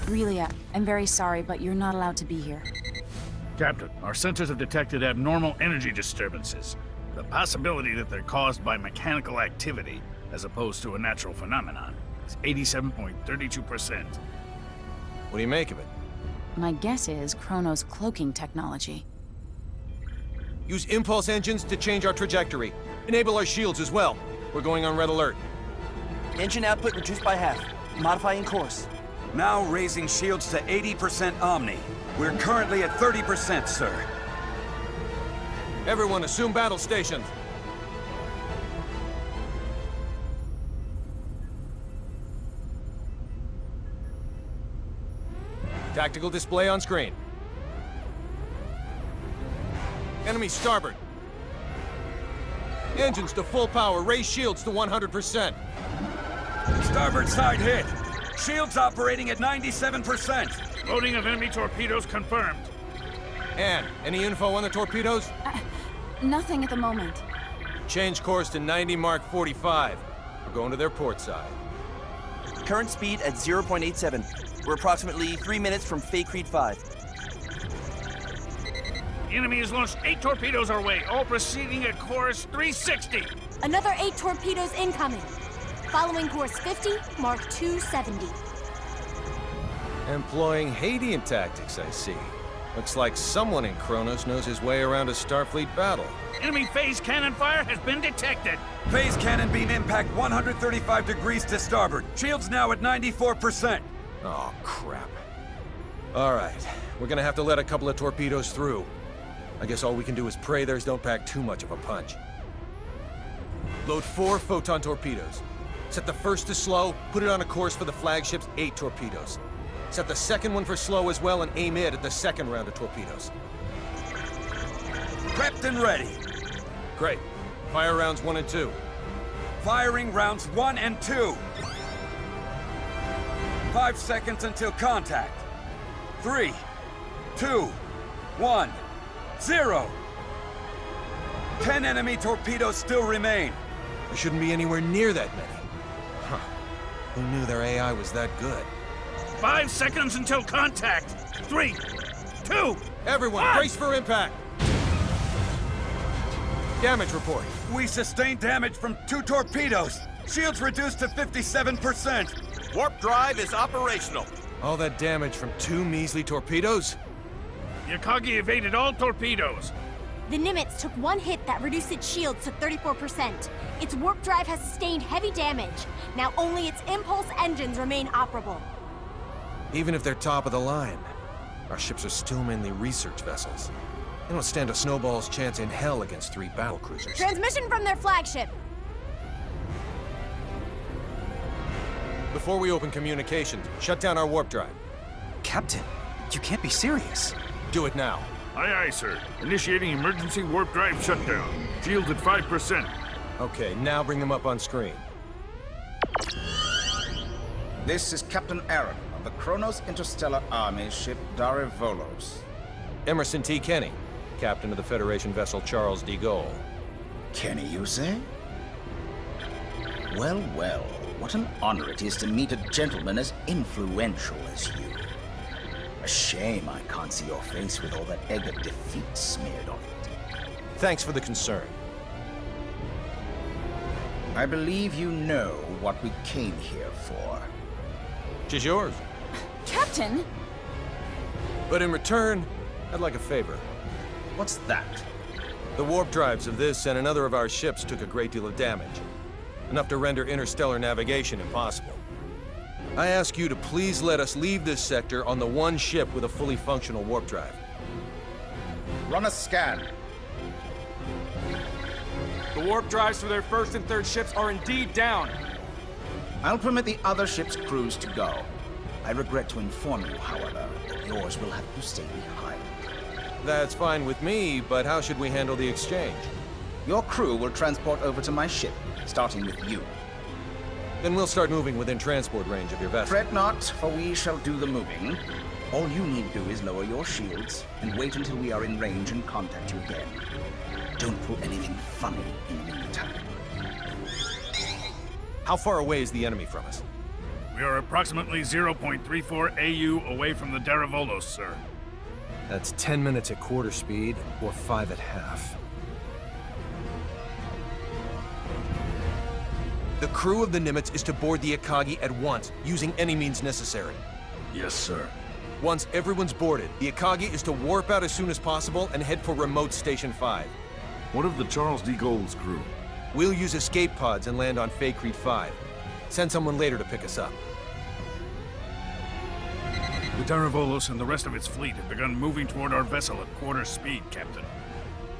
Really, I'm very sorry, but you're not allowed to be here. Captain, our sensors have detected abnormal energy disturbances. The possibility that they're caused by mechanical activity, as opposed to a natural phenomenon, is 87.32%. What do you make of it? My guess is Chrono's cloaking technology. Use impulse engines to change our trajectory. Enable our shields as well. We're going on red alert. Engine output reduced by half. Modifying course. Now raising shields to 80% Omni. We're currently at 30%, sir. Everyone assume battle stations. Tactical display on screen. Enemy starboard. Engines to full power. Raise shields to 100%. Starboard side hit. Shields operating at 97%. Loading of enemy torpedoes confirmed. Anne, any info on the torpedoes? Nothing at the moment. Change course to 90 Mark 45. We're going to their port side. Current speed at 0.87. We're approximately 3 minutes from Faykreed 5. The enemy has launched 8 torpedoes our way, all proceeding at course 360. Another 8 torpedoes incoming. Following course 50, Mark 270. Employing Hadean tactics, I see. Looks like someone in Kronos knows his way around a Starfleet battle. Enemy phase cannon fire has been detected. Phase cannon beam impact 135 degrees to starboard. Shields now at 94%. Oh, crap. All right, we're gonna have to let a couple of torpedoes through. I guess all we can do is pray theirs don't pack too much of a punch. Load 4 photon torpedoes. Set the first to slow, put it on a course for the flagship's 8 torpedoes. Set the second one for slow as well and aim it at the second round of torpedoes. Prepped and ready. Great. Fire rounds 1 and 2. Firing rounds 1 and 2. 5 seconds until contact. 3, 2, 1, 0. 10 enemy torpedoes still remain. There shouldn't be anywhere near that many. Huh. Who knew their AI was that good? 5 seconds until contact. 3, 2, Everyone, 1. brace for impact! Damage report. We sustained damage from 2 torpedoes. Shields reduced to 57%. Warp drive is operational. All that damage from 2 measly torpedoes? Yakagi evaded all torpedoes. The Nimitz took 1 hit that reduced its shields to 34%. Its warp drive has sustained heavy damage. Now only its impulse engines remain operable. Even if they're top of the line, our ships are still mainly research vessels. They don't stand a snowball's chance in hell against 3 battlecruisers. Transmission from their flagship. Before we open communications, shut down our warp drive. Captain, you can't be serious. Do it now. Aye, aye, sir. Initiating emergency warp drive shutdown. Shields at 5%. Okay, now bring them up on screen. This is Captain Aaron of the Kronos Interstellar Army ship Volos. Emerson T. Kenny, captain of the Federation vessel Charles de Gaulle. Kenny, you say? Well, well, what an honor it is to meet a gentleman as influential as you. A shame I can't see your face with all that egg of defeat smeared on it. Thanks for the concern. I believe you know what we came here for. She's yours. Captain! But in return, I'd like a favor. What's that? The warp drives of this and another of our ships took a great deal of damage. Enough to render interstellar navigation impossible. I ask you to please let us leave this sector on the one ship with a fully functional warp drive. Run a scan. The warp drives for their first and third ships are indeed down. I'll permit the other ship's crews to go. I regret to inform you, however, that yours will have to stay behind. That's fine with me, but how should we handle the exchange? Your crew will transport over to my ship, starting with you. Then we'll start moving within transport range of your vessel. Fret not, for we shall do the moving. All you need do is lower your shields and wait until we are in range and contact you again. Don't pull anything funny in the meantime. How far away is the enemy from us? We are approximately 0.34 AU away from the Daravolos, sir. That's 10 minutes at quarter speed, or 5 at half. The crew of the Nimitz is to board the Akagi at once, using any means necessary. Yes, sir. Once everyone's boarded, the Akagi is to warp out as soon as possible and head for remote Station 5. What of the Charles D. Gould's crew? We'll use escape pods and land on Faykreed 5. Send someone later to pick us up. The Daravolos and the rest of its fleet have begun moving toward our vessel at quarter speed, Captain.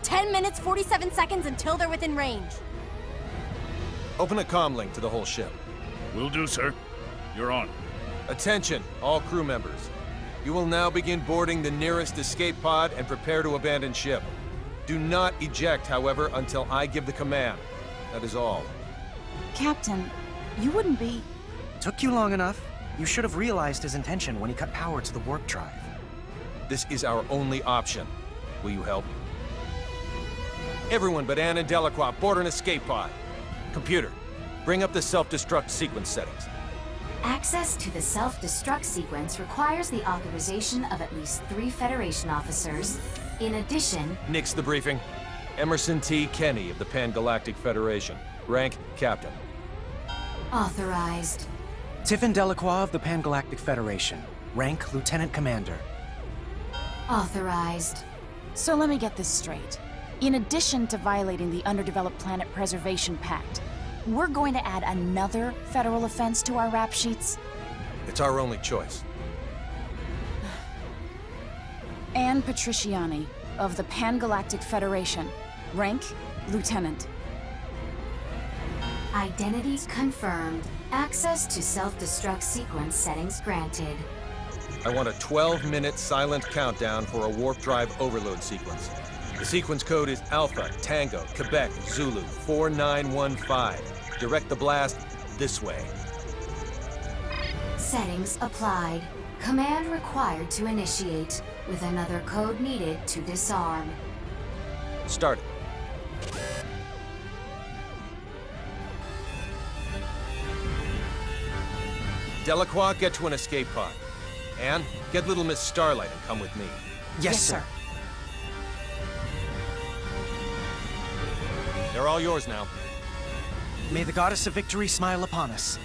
10 minutes, 47 seconds until they're within range. Open a comm link to the whole ship. Will do, sir. You're on. Attention, all crew members. You will now begin boarding the nearest escape pod and prepare to abandon ship. Do not eject, however, until I give the command. That is all. Captain, you wouldn't be... Took you long enough. You should have realized his intention when he cut power to the warp drive. This is our only option. Will you help? Everyone but Anne and Delacroix board an escape pod. Computer, bring up the self-destruct sequence settings. Access to the self-destruct sequence requires the authorization of at least 3 Federation officers. In addition... Nix the briefing. Emerson T. Kenny of the Pangalactic Federation. Rank, Captain. Authorized. Tiffin Delacroix of the Pangalactic Federation. Rank, Lieutenant Commander. Authorized. So let me get this straight. In addition to violating the Underdeveloped Planet Preservation Pact, we're going to add another federal offense to our rap sheets? It's our only choice. Anne Patriciani of the Pangalactic Federation. Rank, Lieutenant. Identities confirmed. Access to self-destruct sequence settings granted. I want a 12-minute silent countdown for a warp drive overload sequence. The sequence code is Alpha, Tango, Quebec, Zulu, 4915. Direct the blast this way. Settings applied. Command required to initiate, with another code needed to disarm. Start it. Delacroix, get to an escape pod. Anne, get little Miss Starlight and come with me. Yes, sir. They're all yours now. May the goddess of victory smile upon us.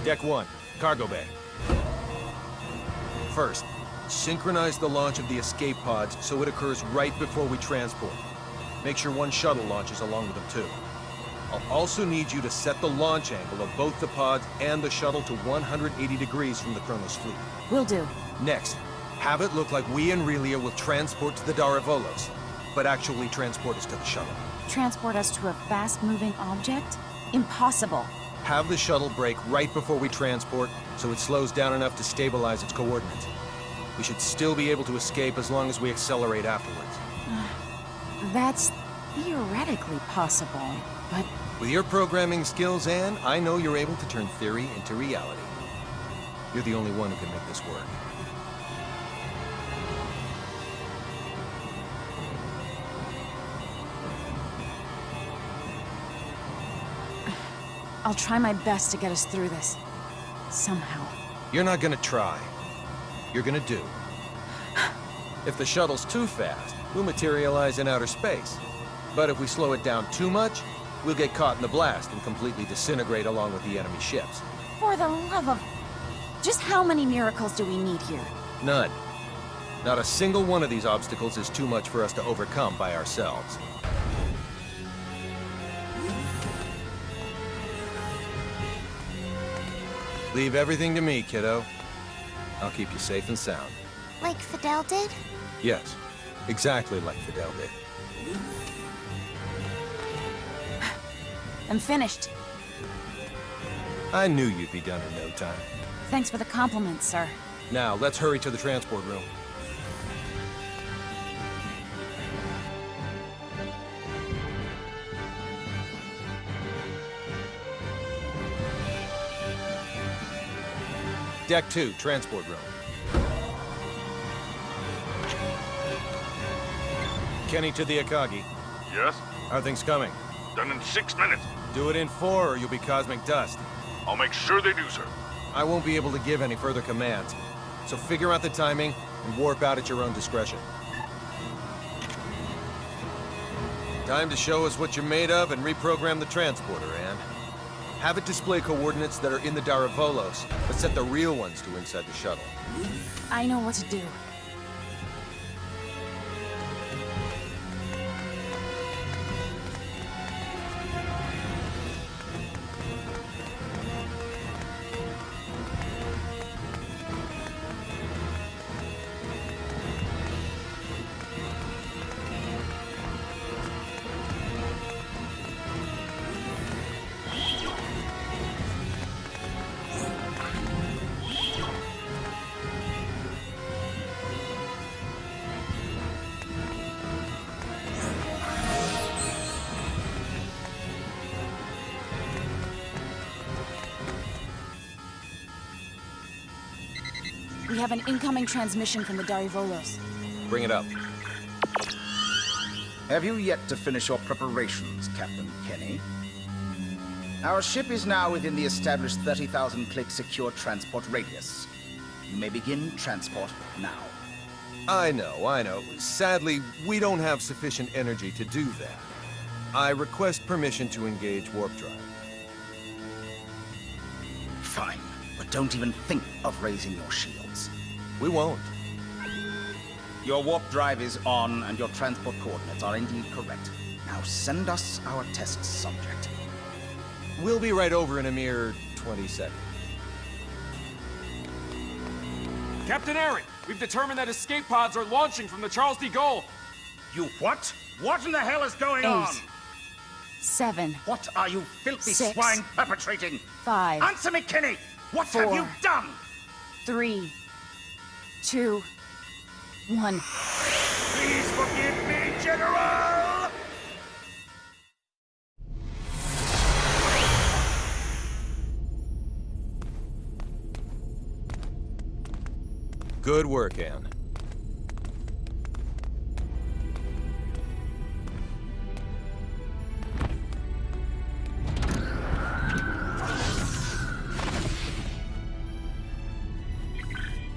Deck 1, cargo bay. First, synchronize the launch of the escape pods so it occurs right before we transport. Make sure one shuttle launches along with them too. I'll also need you to set the launch angle of both the pods and the shuttle to 180 degrees from the Kronos fleet. Will do. Next, have it look like we and Relia will transport to the Daravolos, but actually transport us to the shuttle. Transport us to a fast-moving object? Impossible. Have the shuttle brake right before we transport, so it slows down enough to stabilize its coordinates. We should still be able to escape as long as we accelerate afterwards. That's theoretically possible, but... With your programming skills, Anne, I know you're able to turn theory into reality. You're the only one who can make this work. I'll try my best to get us through this. Somehow. You're not gonna try. You're gonna do. If the shuttle's too fast, we'll materialize in outer space. But if we slow it down too much, we'll get caught in the blast and completely disintegrate along with the enemy ships. For the love of... Just how many miracles do we need here? None. Not a single one of these obstacles is too much for us to overcome by ourselves. Leave everything to me, kiddo. I'll keep you safe and sound. Like Fidel did? Yes, exactly like Fidel did. I'm finished. I knew you'd be done in no time. Thanks for the compliment, sir. Now, let's hurry to the transport room. Deck 2, transport room. Kenny to the Akagi. Yes? How are things coming? Done in 6 minutes. Do it in 4 or you'll be cosmic dust. I'll make sure they do, sir. I won't be able to give any further commands, so figure out the timing and warp out at your own discretion. Time to show us what you're made of and reprogram the transporter, Anne. Have it display coordinates that are in the Daravolos, but set the real ones to inside the shuttle. I know what to do. We have an incoming transmission from the Daravolos. Bring it up. Have you yet to finish your preparations, Captain Kenny? Our ship is now within the established 30,000 click secure transport radius. You may begin transport now. I know. Sadly, we don't have sufficient energy to do that. I request permission to engage warp drive. Fine, but don't even think of raising your shields. We won't. Your warp drive is on, and your transport coordinates are indeed correct. Now send us our test subject. We'll be right over in a mere 20 seconds. Captain Aaron, we've determined that escape pods are launching from the Charles de Gaulle. You what? What in the hell is going 8, on? 7. What are you filthy 6, swine perpetrating? 5. Answer me, Kenny! What 4, have you done? 3, 2, 1. Please forgive me, General! Good work, Anne.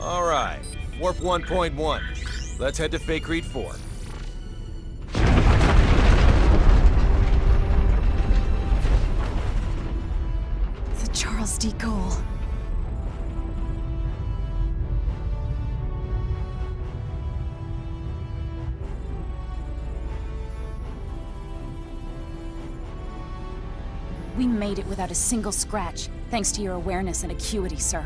All right, warp 1.1. Let's head to Faykreed 4. The Charles de Gaulle. We made it without a single scratch, thanks to your awareness and acuity, sir.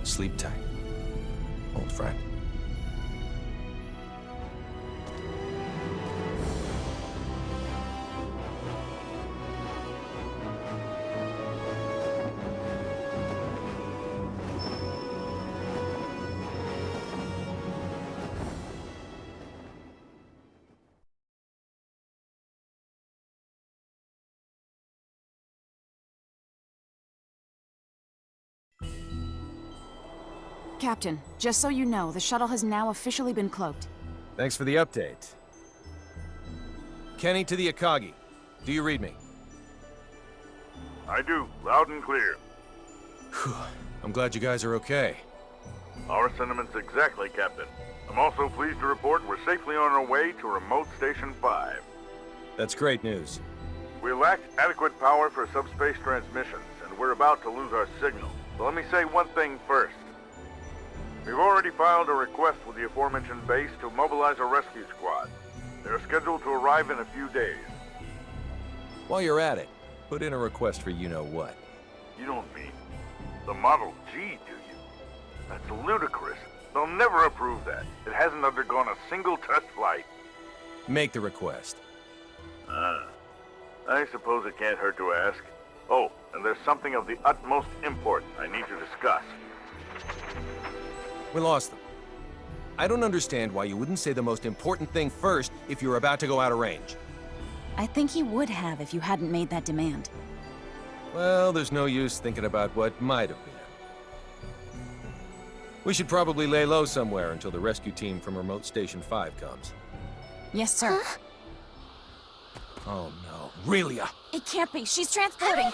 Sleep tight, old friend. Captain, just so you know, the shuttle has now officially been cloaked. Thanks for the update. Kenny to the Akagi. Do you read me? I do, loud and clear. Whew. I'm glad you guys are okay. Our sentiments exactly, Captain. I'm also pleased to report we're safely on our way to Remote Station 5. That's great news. We lack adequate power for subspace transmissions, and we're about to lose our signal. So let me say one thing first. We've already filed a request with the aforementioned base to mobilize a rescue squad. They're scheduled to arrive in a few days. While you're at it, put in a request for you-know-what. You don't mean the Model G, do you? That's ludicrous. They'll never approve that. It hasn't undergone a single test flight. Make the request. I suppose it can't hurt to ask. Oh, and there's something of the utmost import I need to discuss. We lost them. I don't understand why you wouldn't say the most important thing first if you're about to go out of range. I think he would have if you hadn't made that demand. Well, there's no use thinking about what might have been. We should probably lay low somewhere until the rescue team from Remote Station 5 comes. Yes, sir. Oh no, Relia! It can't be. She's transporting.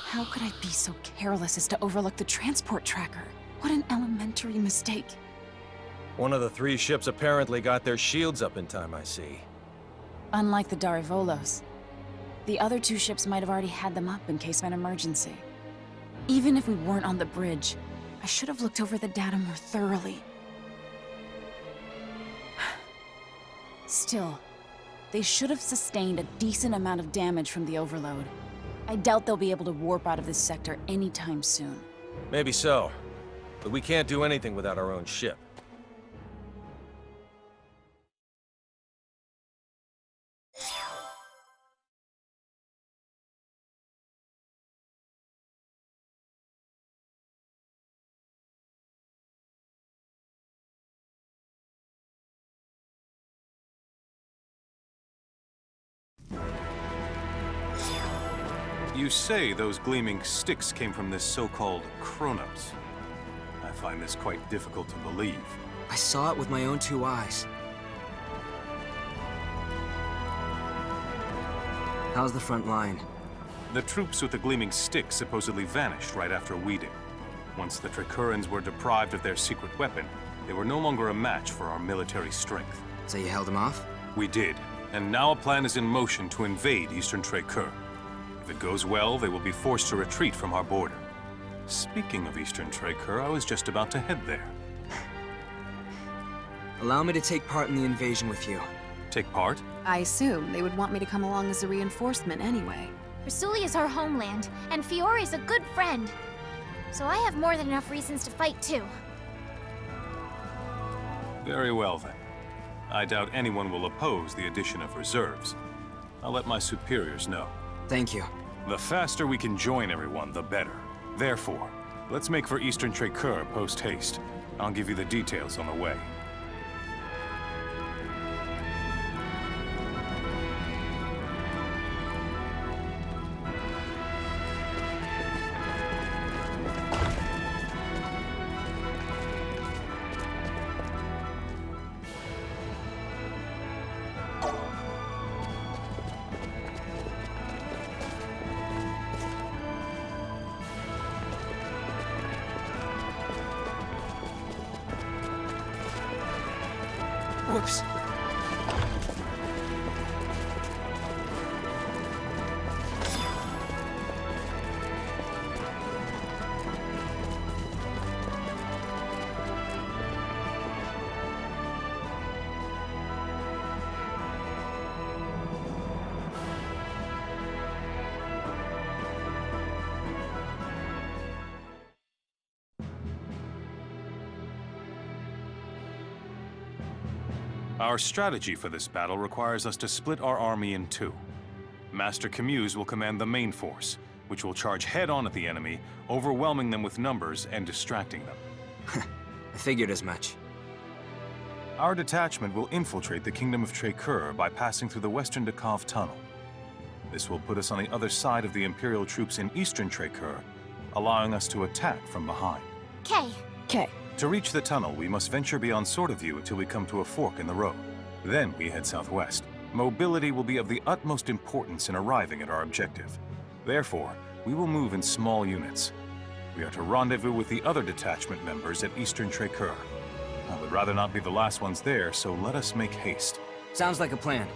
How could I be so careless as to overlook the transport tracker? What an elementary mistake. One of the 3 ships apparently got their shields up in time, I see. Unlike the Darivolos, the other 2 ships might have already had them up in case of an emergency. Even if we weren't on the bridge, I should have looked over the data more thoroughly. Still, they should have sustained a decent amount of damage from the overload. I doubt they'll be able to warp out of this sector anytime soon. Maybe so, but we can't do anything without our own ship. You say those gleaming sticks came from this so-called Kronos. I find this quite difficult to believe. I saw it with my own 2 eyes. How's the front line? The troops with the gleaming sticks supposedly vanished right after weeding. Once the Tricurans were deprived of their secret weapon, they were no longer a match for our military strength. So you held them off? We did, and now a plan is in motion to invade Eastern Tricur. If it goes well, they will be forced to retreat from our border. Speaking of Eastern Tricur, I was just about to head there. Allow me to take part in the invasion with you. Take part? I assume they would want me to come along as a reinforcement anyway. Rasuli is our homeland, and Fiore's a good friend. So I have more than enough reasons to fight too. Very well then. I doubt anyone will oppose the addition of reserves. I'll let my superiors know. Thank you. The faster we can join everyone, the better. Therefore, let's make for Eastern Tricur post-haste. I'll give you the details on the way. Whoops. Our strategy for this battle requires us to split our army in 2. Master Camuse will command the main force, which will charge head-on at the enemy, overwhelming them with numbers and distracting them. I figured as much. Our detachment will infiltrate the Kingdom of Tricur by passing through the Western Dekov Tunnel. This will put us on the other side of the Imperial troops in Eastern Tricur, allowing us to attack from behind. Okay. To reach the tunnel, we must venture beyond Sword of View until we come to a fork in the road. Then we head southwest. Mobility will be of the utmost importance in arriving at our objective. Therefore, we will move in small units. We are to rendezvous with the other detachment members at Eastern Tricur. I would rather not be the last ones there, so let us make haste. Sounds like a plan.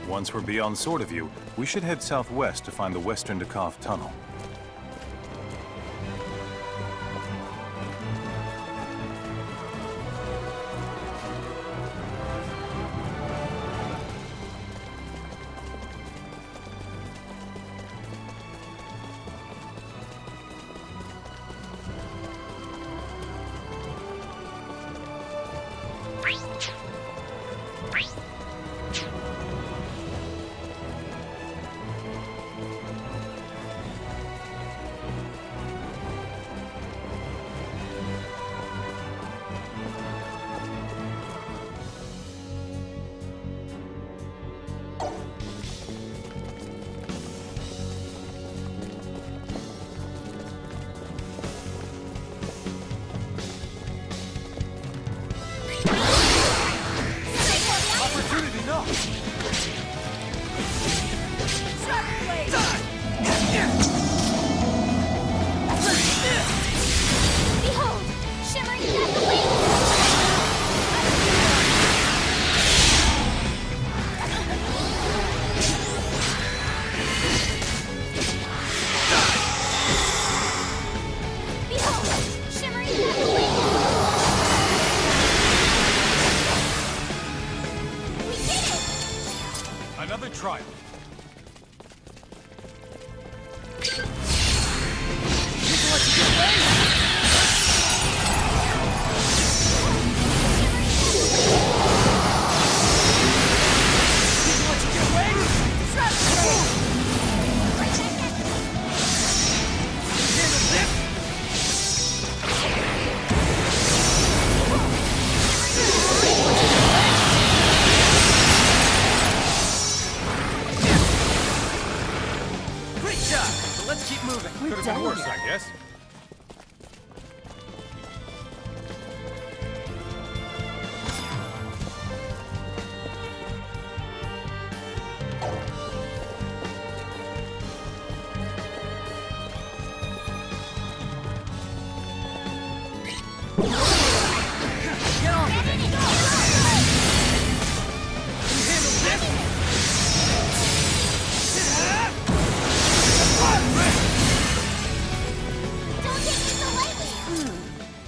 Once we're beyond sort of view, we should head southwest to find the Western Dekov Tunnel.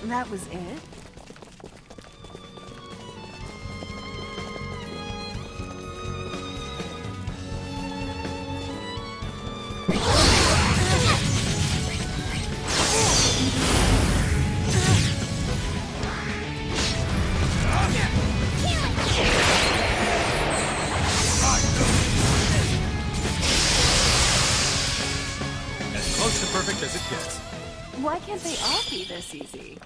That was it? As close to perfect as it gets. Why can't they all be this easy?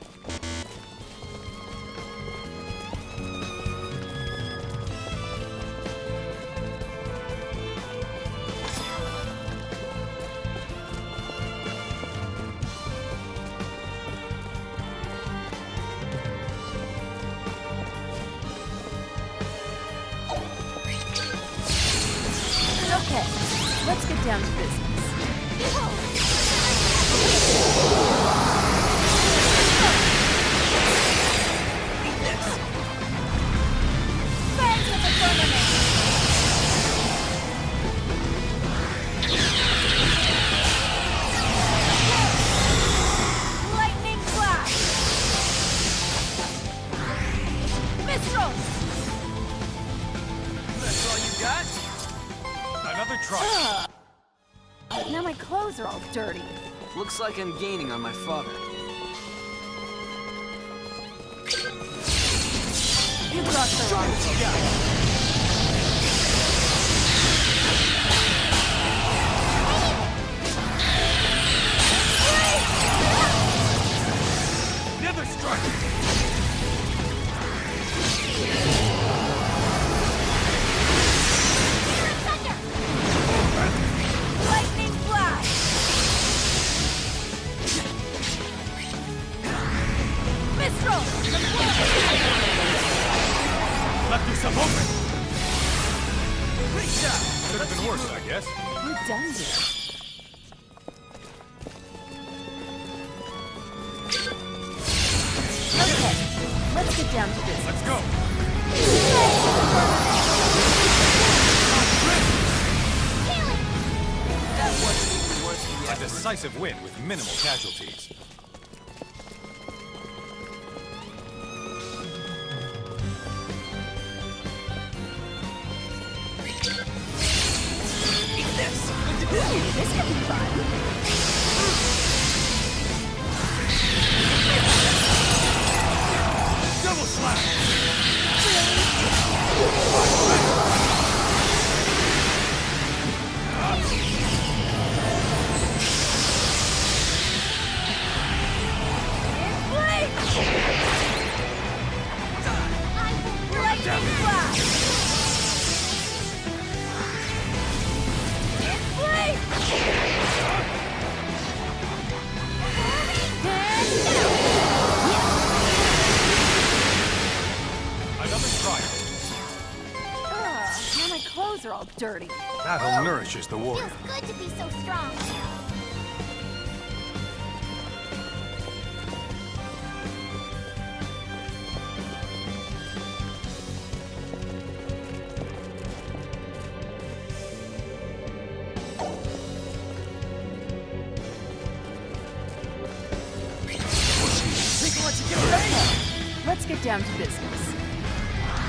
Okay, let's get down to business. Lightning blast! Visceral! That's all you got? Another try. Now my clothes are all dirty. Looks like I'm gaining on my father. You brought the wrong stuff. Another strike. Lightning blast! Visceral! Left yourself open. Great shot. Could have been worse, I guess. We're done here. Okay, let's get down to business. Let's go. decisive win with minimal casualties. This could be fun. Double slash! Now my clothes are all dirty. Battle nourishes the warrior. Feels good to be so strong. Let's get down to business.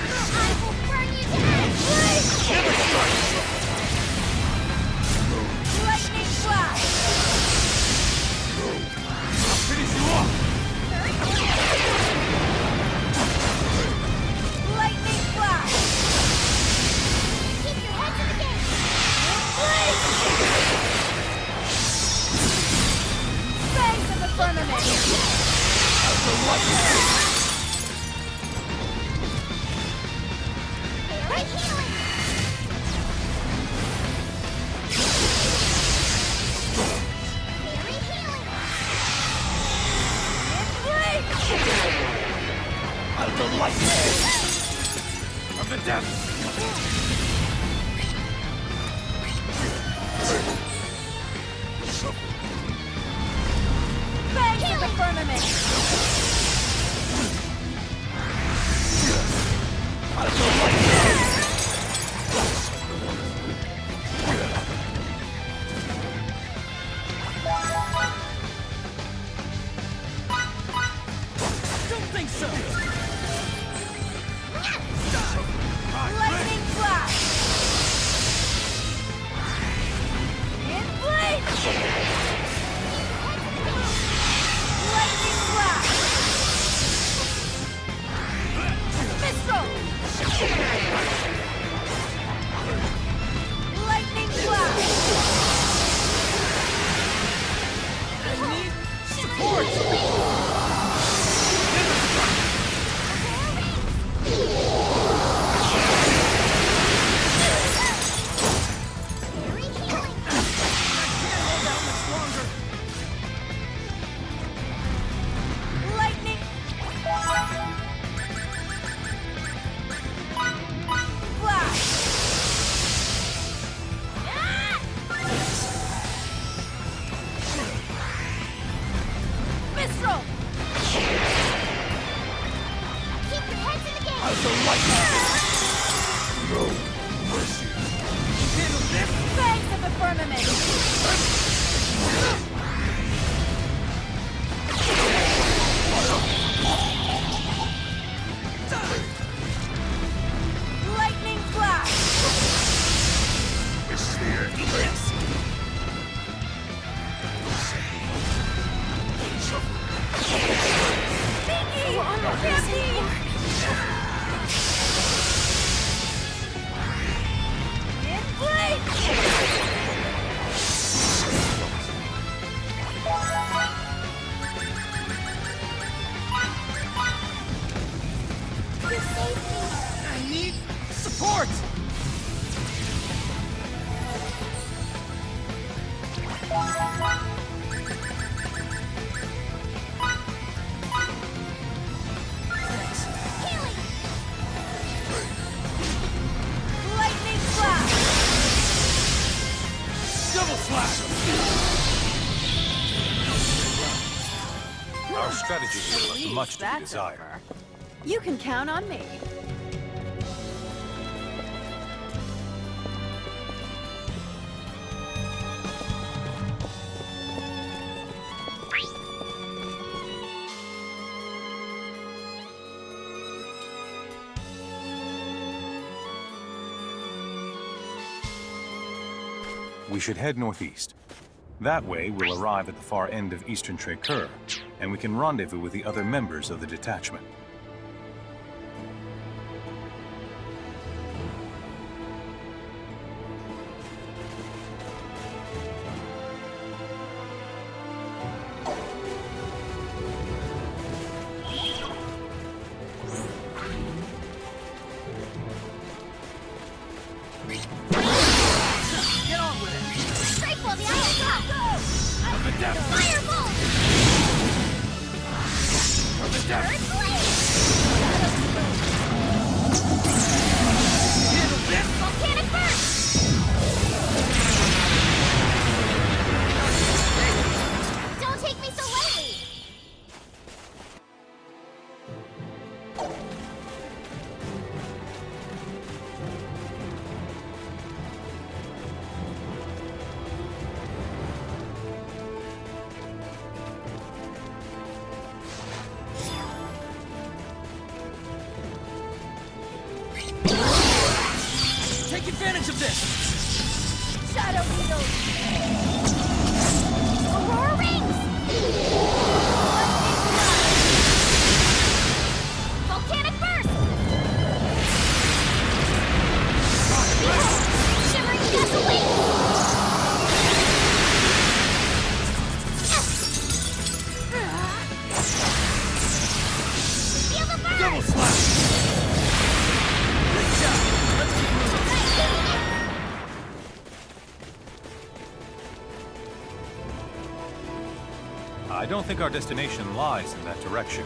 I will burn you to ash! Lightning flash! I'll finish you off! Lightning flash! Keep your head to the game! Fangs of the firmament! Right healing! Very healing! Out of the light! From the depths! Fangs of the firmament! Out of the light! Don't think so! Lightning flash! In blade! Lightning flash! Mistral! Lightning flash! I need support! Lightning flash! Mistral! Keep your heads in the game! Out of the light! No mercy! Handle this! Fangs of the firmament! Lightning flash! This is the end. Yes. Pinky! Candy! In blade! You saved me! I need support! Healing! Lightning flash! Double slash! Our strategy here left Please, much to be that's desired. over. You can count on me. we should head northeast. That way, we'll arrive at the far end of eastern Faykreed, and we can rendezvous with the other members of the detachment. Take advantage of this! Shadow needles! Aurora rings! Volcanic burst! Shimmering gasoline! Feel the burn! Double slash! Good job! Let's keep moving! I don't think our destination lies in that direction.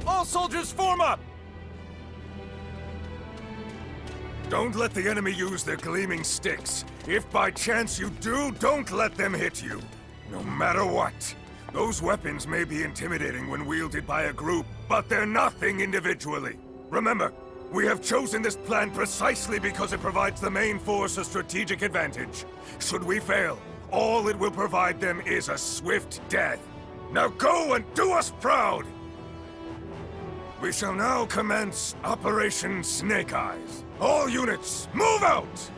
All soldiers form up! Don't let the enemy use their gleaming sticks. If by chance you do, don't let them hit you. No matter what. Those weapons may be intimidating when wielded by a group, but they're nothing individually. Remember, we have chosen this plan precisely because it provides the main force a strategic advantage. Should we fail, all it will provide them is a swift death. Now go and do us proud! We shall now commence Operation Snake Eyes. All units, move out!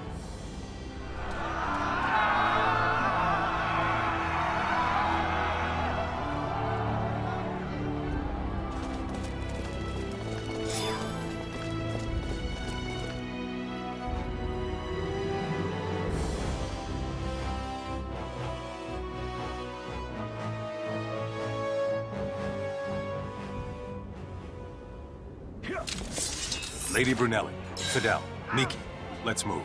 Lady Brunelli, Fidel, Miki, let's move.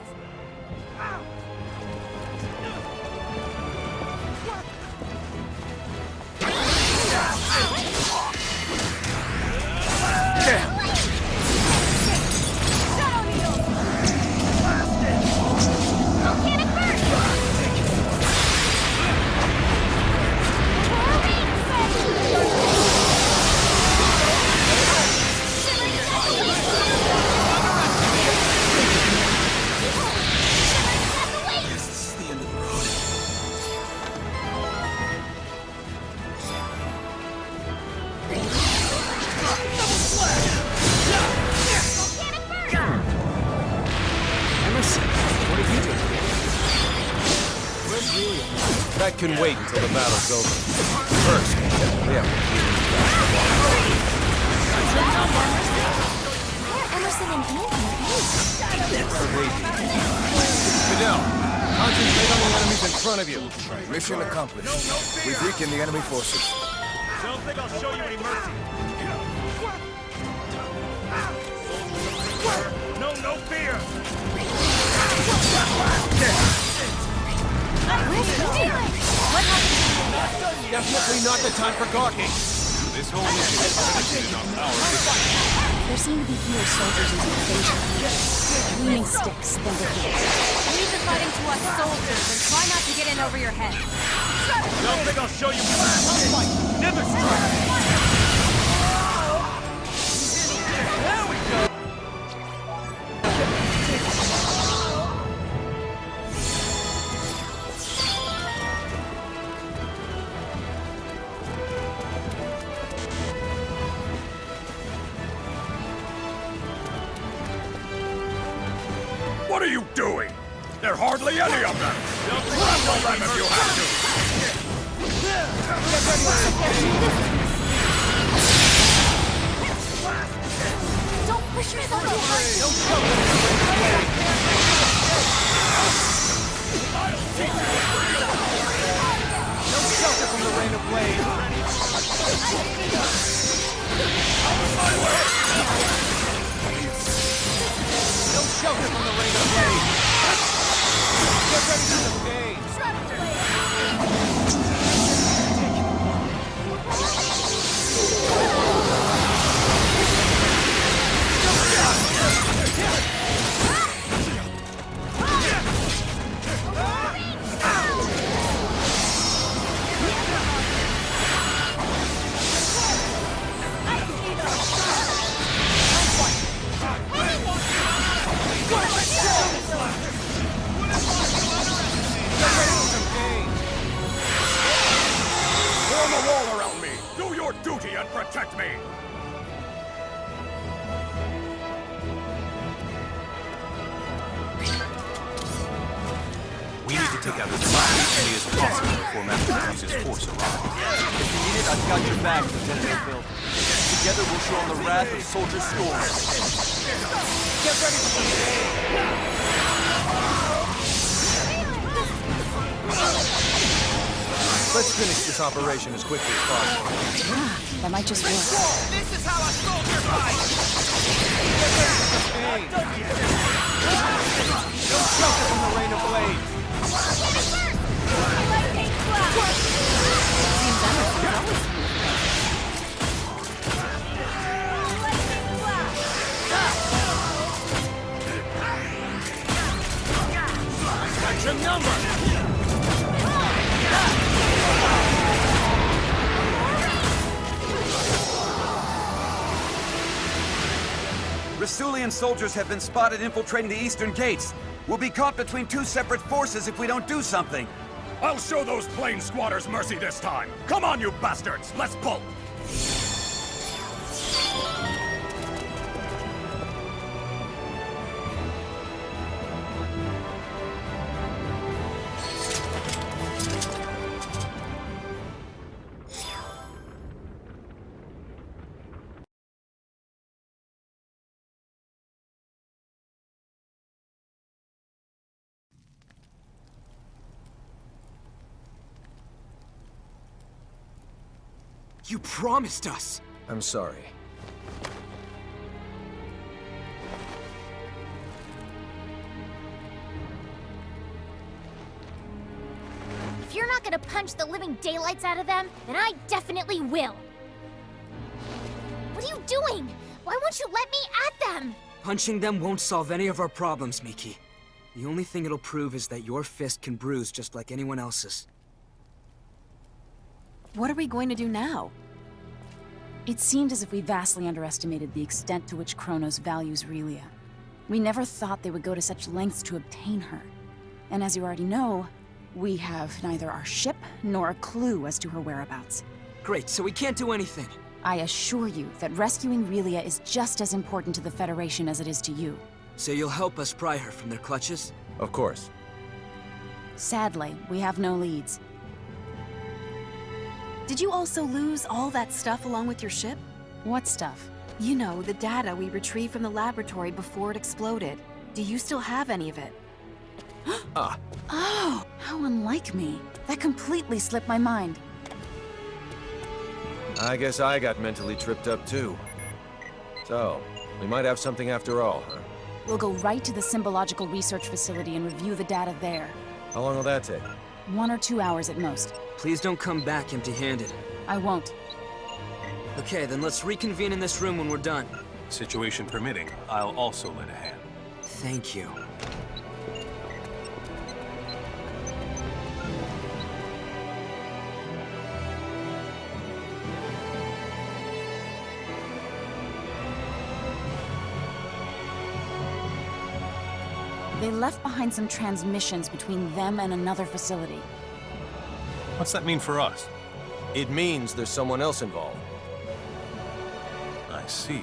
That can wait until the battle's over. First, yeah. Emerson and Fidel, concentrate on the enemies in front of you. Mission accomplished. We've weakened the enemy forces. Don't think I'll show you any mercy. No fear! Definitely not the time for gawking. This whole mission is predicated on our victory. There seem to be fewer soldiers using phasers, gleaming sticks than before. Leave the fighting to us soldiers and try not to get in over your head. Don't think I'll show you one fight. Never strike. There we go. What are you doing? There are hardly any of them! Level them if you have to! Don't push yourself too hard! No shelter from the rain of blades! No shelter from the rain of blades! Get ready for the game! Form a wall around me! Do your duty and protect me! We need to take out as much enemy as possible before Master Chief's force arrives. If you need it, I've got your back, Lieutenant Phil. Together we'll show them the wrath of Soldier Storm. Get ready for the game! Let's finish this operation as quickly as possible. Yeah, that might just work. This is how a soldier fights! No shelter from the rain of blades! That's your number! Rasulian soldiers have been spotted infiltrating the eastern gates. We'll be caught between two separate forces if we don't do something. I'll show those plane squatters mercy this time! Come on, you bastards! Let's bolt! You promised us! I'm sorry. If you're not gonna punch the living daylights out of them, then I definitely will. What are you doing? Why won't you let me at them? Punching them won't solve any of our problems, Miki. The only thing it'll prove is that your fist can bruise just like anyone else's. What are we going to do now? It seemed as if we vastly underestimated the extent to which Kronos values Relia. We never thought they would go to such lengths to obtain her. And as you already know, we have neither our ship nor a clue as to her whereabouts. Great, so we can't do anything. I assure you that rescuing Relia is just as important to the Federation as it is to you. So you'll help us pry her from their clutches? Of course. Sadly, we have no leads. Did you also lose all that stuff along with your ship? What stuff? You know, the data we retrieved from the laboratory before it exploded. Do you still have any of it? Ah. Oh, how unlike me. That completely slipped my mind. I guess I got mentally tripped up too. So, we might have something after all, huh? We'll go right to the symbological research facility and review the data there. How long will that take? 1 or 2 hours at most. Please don't come back empty-handed. I won't. Okay, then let's reconvene in this room when we're done. Situation permitting, I'll also lend a hand. Thank you. They left behind some transmissions between them and another facility. What's that mean for us? It means there's someone else involved. I see.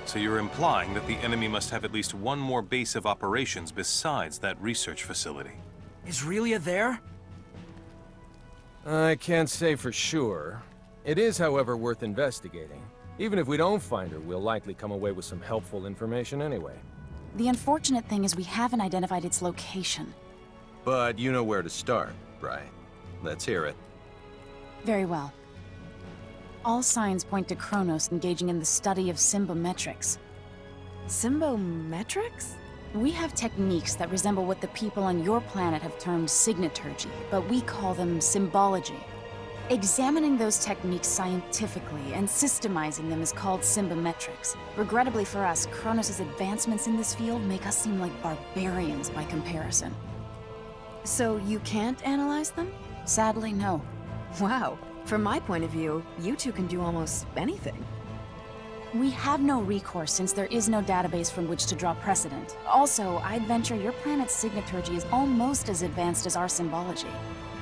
So you're implying that the enemy must have at least one more base of operations besides that research facility. Is Relia there? I can't say for sure. It is, however, worth investigating. Even if we don't find her, we'll likely come away with some helpful information anyway. The unfortunate thing is we haven't identified its location. But you know where to start, right? Let's hear it. Very well. All signs point to Kronos engaging in the study of symbometrics. Symbometrics? We have techniques that resemble what the people on your planet have termed signaturgy, but we call them symbology. Examining those techniques scientifically and systemizing them is called symbometrics. Regrettably for us, Kronos' advancements in this field make us seem like barbarians by comparison. So you can't analyze them? Sadly, no. Wow. From my point of view, you two can do almost anything. We have no recourse since there is no database from which to draw precedent. Also, I'd venture your planet's signaturgy is almost as advanced as our symbology.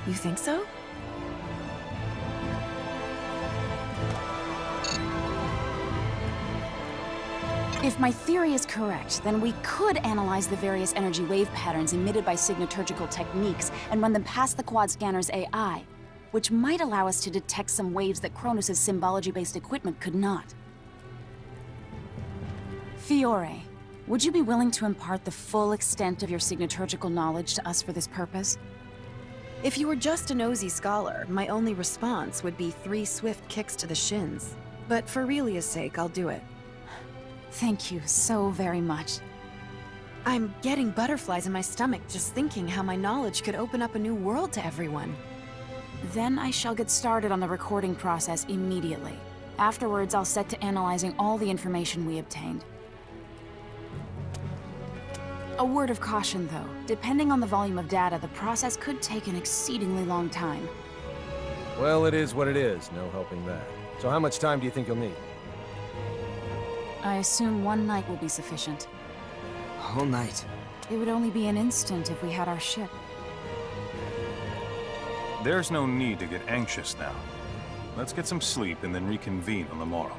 You think so? If my theory is correct, then we could analyze the various energy wave patterns emitted by signaturgical techniques and run them past the quad scanner's AI, which might allow us to detect some waves that Kronos' symbology-based equipment could not. Fiore, would you be willing to impart the full extent of your signaturgical knowledge to us for this purpose? If you were just a nosy scholar, my only response would be 3 swift kicks to the shins. But for Relia's sake, I'll do it. Thank you so very much. I'm getting butterflies in my stomach just thinking how my knowledge could open up a new world to everyone. Then I shall get started on the recording process immediately. Afterwards, I'll set to analyzing all the information we obtained. A word of caution, though. Depending on the volume of data, the process could take an exceedingly long time. Well, it is what it is. No helping that. So how much time do you think you'll need? I assume 1 night will be sufficient. A whole night? It would only be an instant if we had our ship. There's no need to get anxious now. Let's get some sleep and then reconvene on the morrow.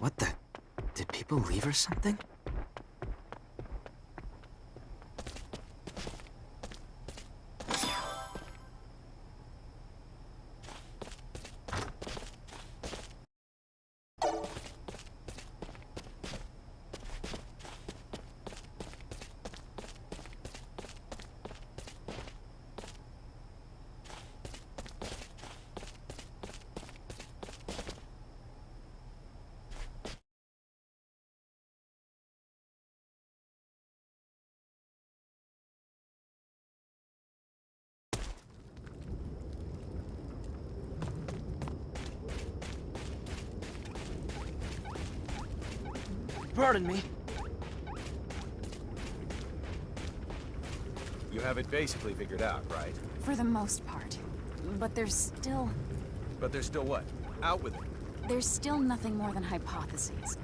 What the? Did people leave or something? Pardon me. You have it basically figured out, right? For the most part. But there's still... But there's still what? Out with it. There's still nothing more than hypotheses.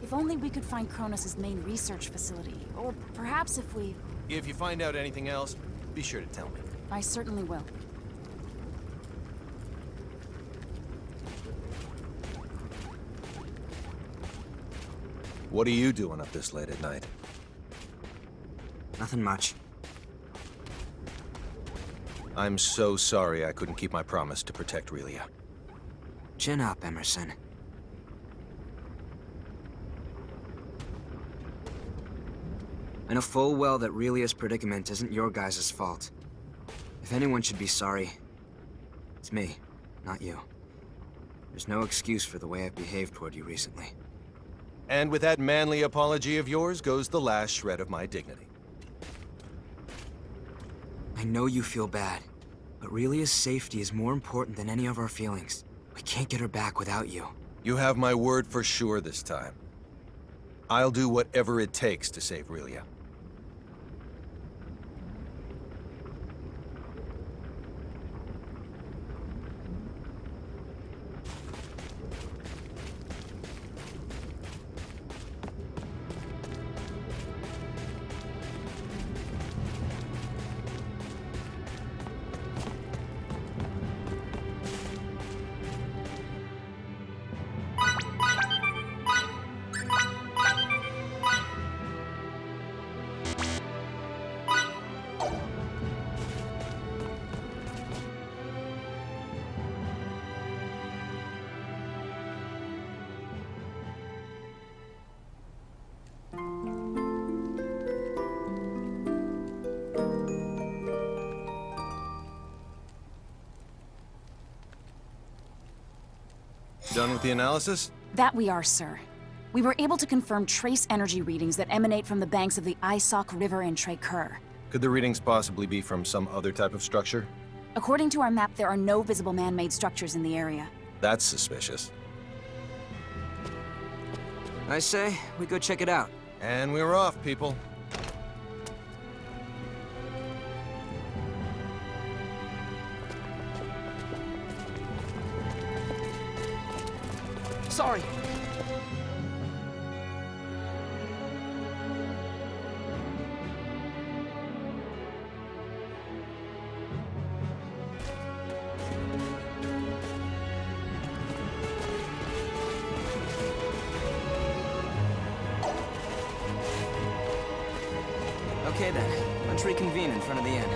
If only we could find Kronos' main research facility, or perhaps if we... If you find out anything else, be sure to tell me. I certainly will. What are you doing up this late at night? Nothing much. I'm so sorry I couldn't keep my promise to protect Relia. Chin up, Emerson. I know full well that Relia's predicament isn't your guys' fault. If anyone should be sorry, it's me, not you. There's no excuse for the way I've behaved toward you recently. And with that manly apology of yours goes the last shred of my dignity. I know you feel bad, but Relia's safety is more important than any of our feelings. We can't get her back without you. You have my word for sure this time. I'll do whatever it takes to save Relia. Done with the analysis? That we are, sir. We were able to confirm trace energy readings that emanate from the banks of the Isok River in Trekur. Could the readings possibly be from some other type of structure? According to our map, there are no visible man-made structures in the area. That's suspicious. I say, we go check it out. And we're off, people. Sorry. Okay then, let's reconvene in front of the inn.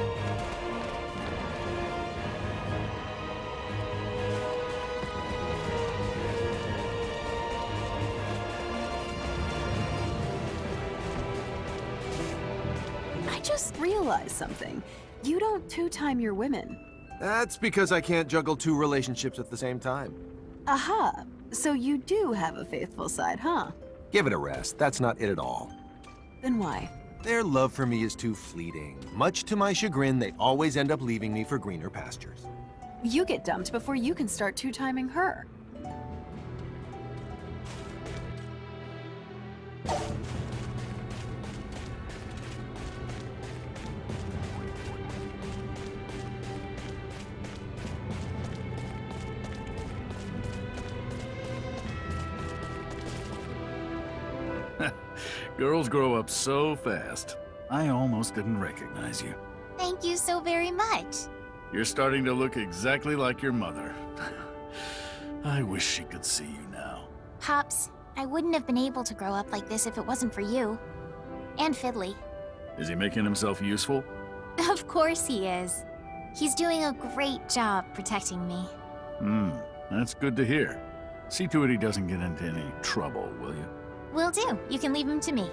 I just realized something. You don't two-time your women. That's because I can't juggle two relationships at the same time. Aha! So you do have a faithful side, huh? Give it a rest. That's not it at all. Then why? Their love for me is too fleeting. Much to my chagrin, they always end up leaving me for greener pastures. You get dumped before you can start two-timing her. Girls grow up so fast. I almost didn't recognize you. Thank you so very much. You're starting to look exactly like your mother. I wish she could see you now. Pops, I wouldn't have been able to grow up like this if it wasn't for you. And Fiddly. Is he making himself useful? Of course he is. He's doing a great job protecting me. That's good to hear. See to it he doesn't get into any trouble, will you? Will do. You can leave him to me.